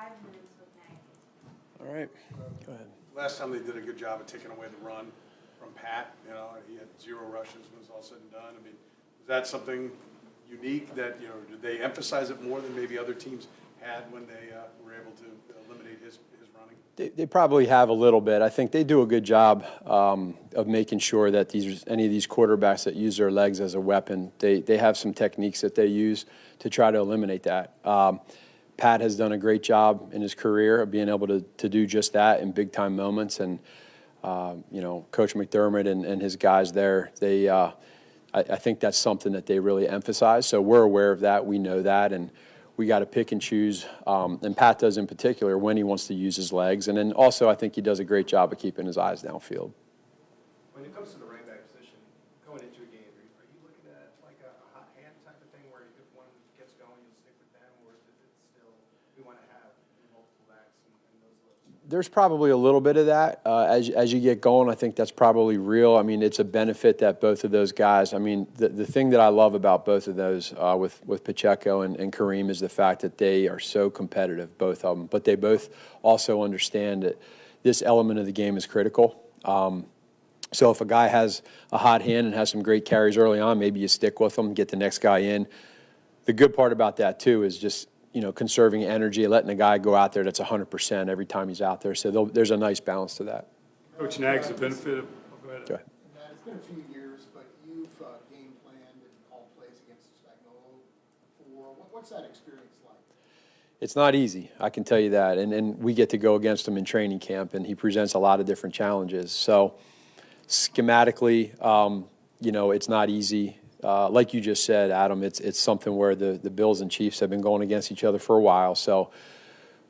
5 minutes with Nagy. All right, go ahead. Last time they did a good job of taking away the run from Pat. You know, he had 0 rushes when it was all said and done. I mean, is that something unique that, you know, did they emphasize it more than maybe other teams had when they were able to eliminate his running? They probably have a little bit. I think they do a good job of making sure that any of these quarterbacks that use their legs as a weapon, they have some techniques that they use to try to eliminate that. Pat has done a great job in his career of being able to do just that in big-time moments. And, you know, Coach McDermott and his guys there, I think that's something that they really emphasize. So we're aware of that. We know that. And we got to pick and choose, and Pat does in particular, when he wants to use his legs. And then also I think he does a great job of keeping his eyes downfield. When it comes to the running back position, going into a game, are you looking at like a hot hand type of thing where if one gets going, you'll stick with them, or is it still we want to have multiple backs and those looks? There's probably a little bit of that. As you get going, I think that's probably real. I mean, it's a benefit that both of those guys, I mean, the thing that I love about both of those with Pacheco and Kareem is the fact that they are so competitive, both of them. But they both also understand that this element of the game is critical. So if a guy has a hot hand and has some great carries early on, maybe you stick with them, get the next guy in. The good part about that, too, is just, you know, conserving energy, letting a guy go out there that's 100% every time he's out there. So there's a nice balance to that. Coach Nagy's the benefit of Go ahead. Matt, it's been a few years, but you've game planned and called plays against Spagnuolo. What's that experience like? It's not easy, I can tell you that. And we get to go against him in training camp, and he presents a lot of different challenges. So schematically, you know, it's not easy. Like you just said, Adam, it's something where the Bills and Chiefs have been going against each other for a while. So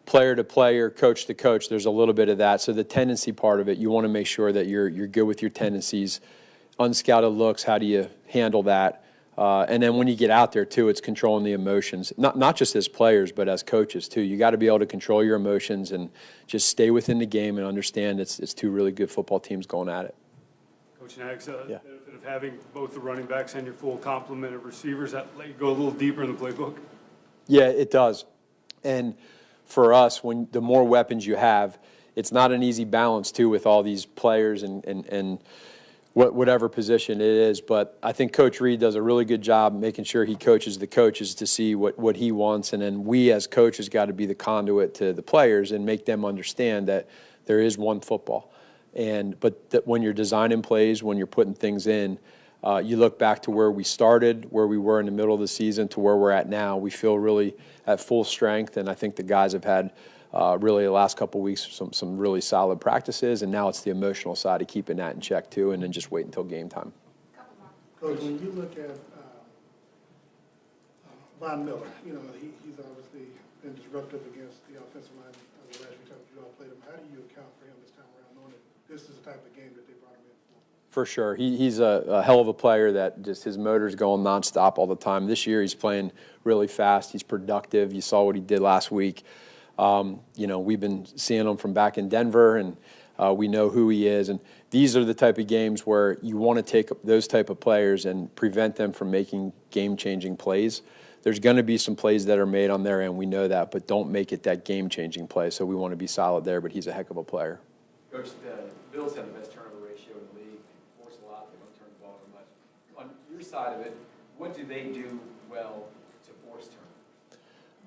player to player, coach to coach, there's a little bit of that. So the tendency part of it, you want to make sure that you're good with your tendencies. Unscouted looks, how do you handle that? And then when you get out there, too, it's controlling the emotions, not just as players, but as coaches, too. You got to be able to control your emotions and just stay within the game and understand it's two really good football teams going at it. Coach Nagy's Yeah. benefit of having both the running backs and your full complement of receivers that let you go a little deeper in the playbook. Yeah, it does. And for us, when the more weapons you have, it's not an easy balance, too, with all these players and whatever position it is. But I think Coach Reed does a really good job making sure he coaches the coaches to see what he wants. And then we as coaches got to be the conduit to the players and make them understand that there is one football. But that when you're designing plays, when you're putting things in, you look back to where we started, where we were in the middle of the season to where we're at now. We feel really at full strength, and I think the guys have had really the last couple of weeks some really solid practices, and now it's the emotional side of keeping that in check too, and then just wait until game time. Couple more. Coach, when you look at Von Miller, you know, he's obviously been disruptive against the offensive line the last few times you all played him. How do you account for him this time around, knowing that this is the type of game that they brought him in for? For sure. He's a hell of a player that just his motor's going nonstop all the time. This year he's playing really fast. He's productive. You saw what he did last week. You know, we've been seeing him from back in Denver, and we know who he is. And these are the type of games where you want to take those type of players and prevent them from making game-changing plays. There's going to be some plays that are made on their end. We know that, but don't make it that game-changing play. So we want to be solid there, but he's a heck of a player. Coach, the Bills have the best turnover ratio in the league. They force a lot. They don't turn the ball very much. On your side of it, what do they do well to force turnovers?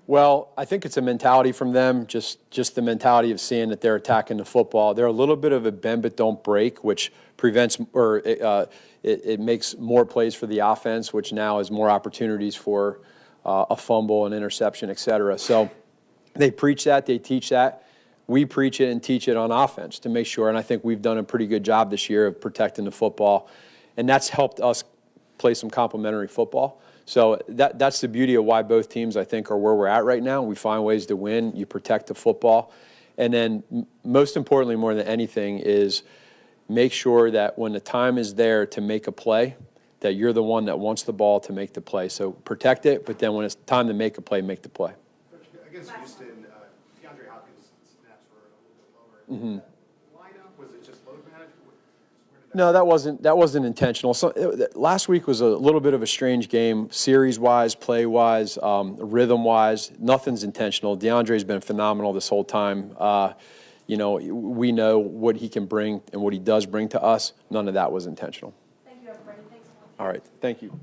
Well, I think it's a mentality from them, just the mentality of seeing that they're attacking the football. They're a little bit of a bend but don't break, which prevents or it makes more plays for the offense, which now is more opportunities for a fumble, an interception, et cetera. So they preach that, they teach that. We preach it and teach it on offense to make sure, and I think we've done a pretty good job this year of protecting the football, and that's helped us play some complementary football. So that's the beauty of why both teams, I think, are where we're at right now. We find ways to win. You protect the football. And then most importantly, more than anything, is make sure that when the time is there to make a play, that you're the one that wants the ball to make the play. So protect it, but then when it's time to make a play, make the play. Against Houston, DeAndre Hopkins' snaps were a little bit lower. Lineup, was it just load management? Where No, that wasn't intentional. So, last week was a little bit of a strange game, series-wise, play-wise, rhythm-wise. Nothing's intentional. DeAndre's been phenomenal this whole time. You know, we know what he can bring and what he does bring to us. None of that was intentional. Thank you, everybody. Thanks so much. All right, thank you.